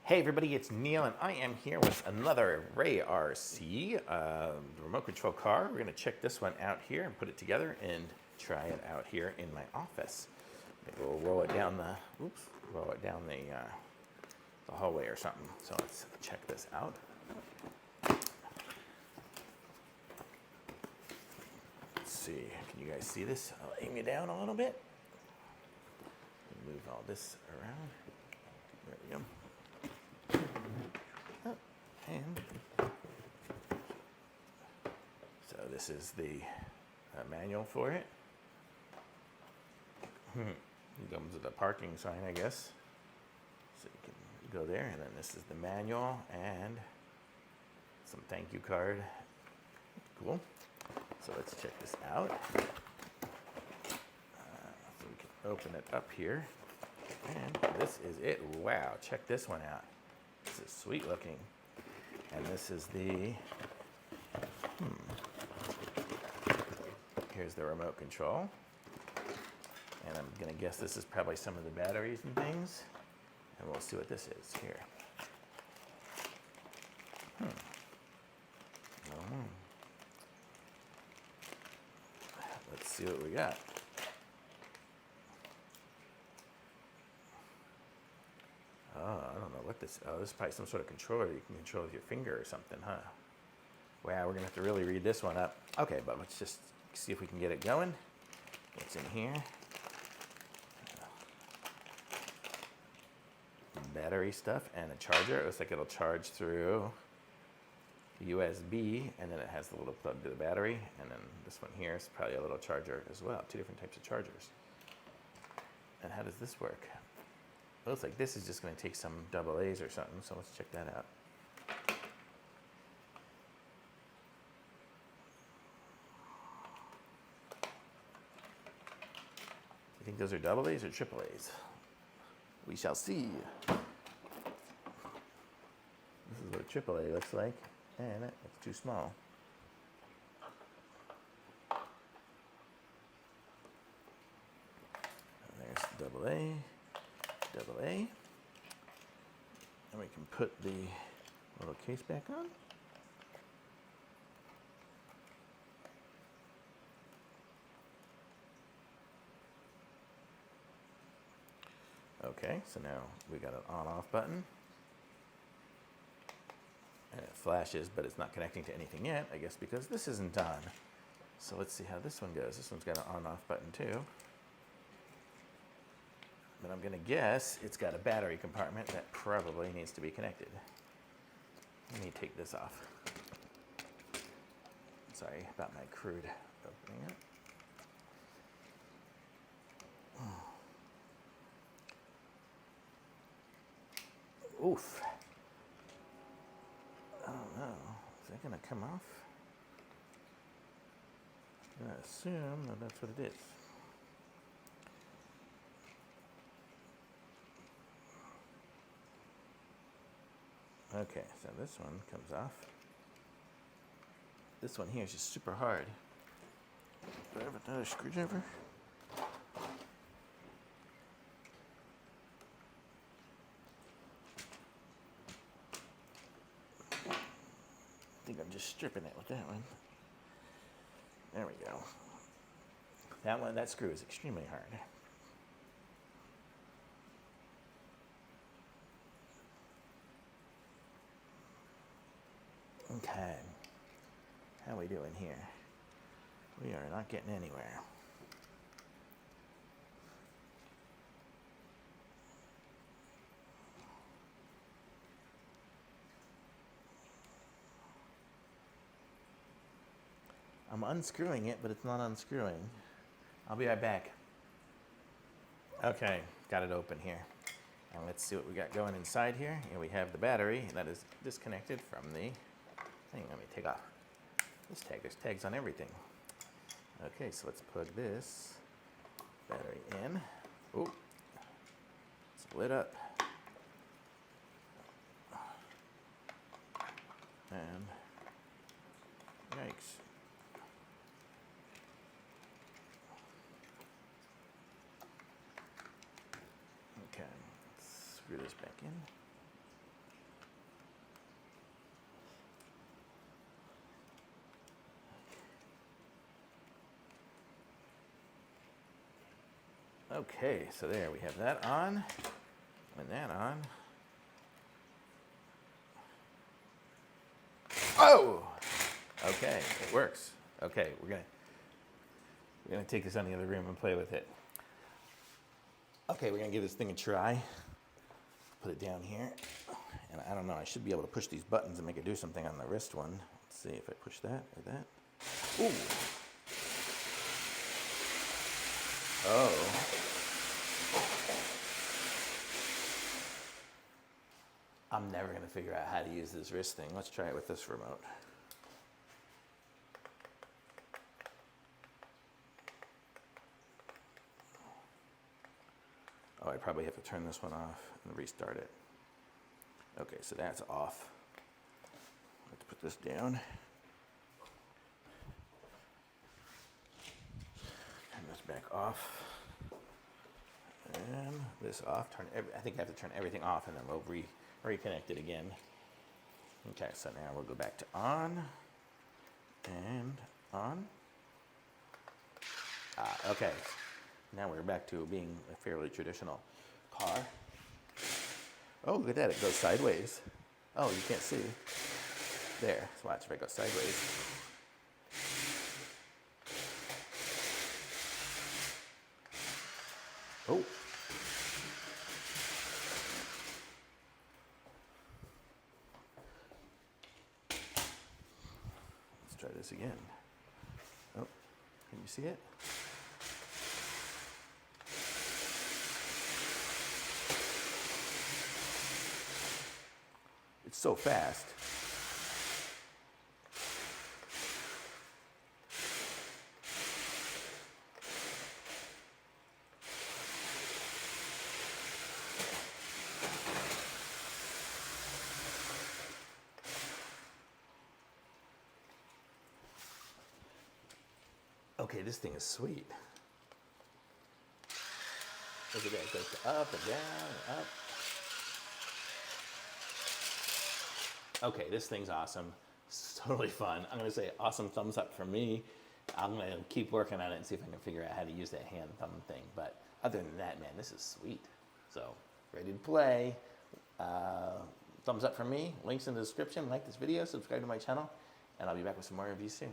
Hey everybody, it's Neil and I am here with another RayRC remote control car. We're going to check this one out here and put it together and try it out here in my office. Maybe we'll roll it down the hallway or something. So let's check this out. Let's see, can you guys see this? I'll aim you down a little bit. Move all this around. There we go. And so this is the manual for it. It comes with a parking sign, I guess. So you can go there, and then this is the manual and some thank you card. Cool. So let's check this out. So we can open it up here. And this is it. Wow, check this one out. This is sweet looking. And this is the, here's the remote control. And I'm gonna guess this is probably some of the batteries and things. And we'll see what this is here. Let's see what we got. I don't know what this, this is probably some sort of controller you can control with your finger or something, huh? Wow, we're gonna have to really read this one up. Okay, but let's just see if we can get it going. What's in here? Battery stuff and a charger. It looks like it'll charge through USB, and then it has the little plug to the battery, and then this one here is probably a little charger as well. Two different types of chargers. And how does this work? Looks like this is just going to take some AA's or something, so let's check that out. You think those are AA's or AAA's? We shall see. This is what a AAA looks like, and it's too small. And there's AA. And we can put the little case back on. Okay, so now we got an on-off button. And it flashes, but it's not connecting to anything yet, I guess because this isn't on. So let's see how this one goes. This one's got an on-off button too. But I'm gonna guess it's got a battery compartment that probably needs to be connected. Let me take this off. Sorry about my crude opening it. Oof. I don't know. Is that gonna come off? I'm gonna assume that that's what it is. Okay, so this one comes off. This one here is just super hard. Do I have another screwdriver? I think I'm just stripping it with that one. There we go. That screw is extremely hard. Okay, how are we doing here? We are not getting anywhere. I'm unscrewing it, but it's not unscrewing. I'll be right back. Okay, got it open here. And let's see what we got going inside here. Here we have the battery that is disconnected from the thing. Let me take off this tag. There's tags on everything. Okay, so let's plug this battery in. Ooh, split up. And yikes. Okay, let's screw this back in. Okay, so there we have that on and that on. Oh! Okay, it works. Okay, we're gonna take this out in the other room and play with it. Okay, we're gonna give this thing a try. Put it down here. And I don't know, I should be able to push these buttons and make it do something on the wrist one. Let's see if I push that like that. Ooh. Oh. I'm never gonna figure out how to use this wrist thing. Let's try it with this remote. Oh, I probably have to turn this one off and restart it. Okay, so that's off. Let's put this down. Turn this back off. And this off. I think I have to turn everything off and then we'll reconnect it again. Okay, so now we'll go back to on and on. Okay, now we're back to being a fairly traditional car. Oh, look at that, it goes sideways. Oh, you can't see. There, so watch if I go sideways. Oh. Let's try this again. Oh, can you see it? It's so fast. Okay, this thing is sweet. Look at that, it goes up and down and up. Okay, this thing's awesome. It's totally fun. I'm gonna say awesome thumbs up from me. I'm gonna keep working on it and see if I can figure out how to use that hand thumb thing. But other than that, man, this is sweet. So, ready to play. Thumbs up from me. Links in the description. Like this video, subscribe to my channel, and I'll be back with some more reviews soon.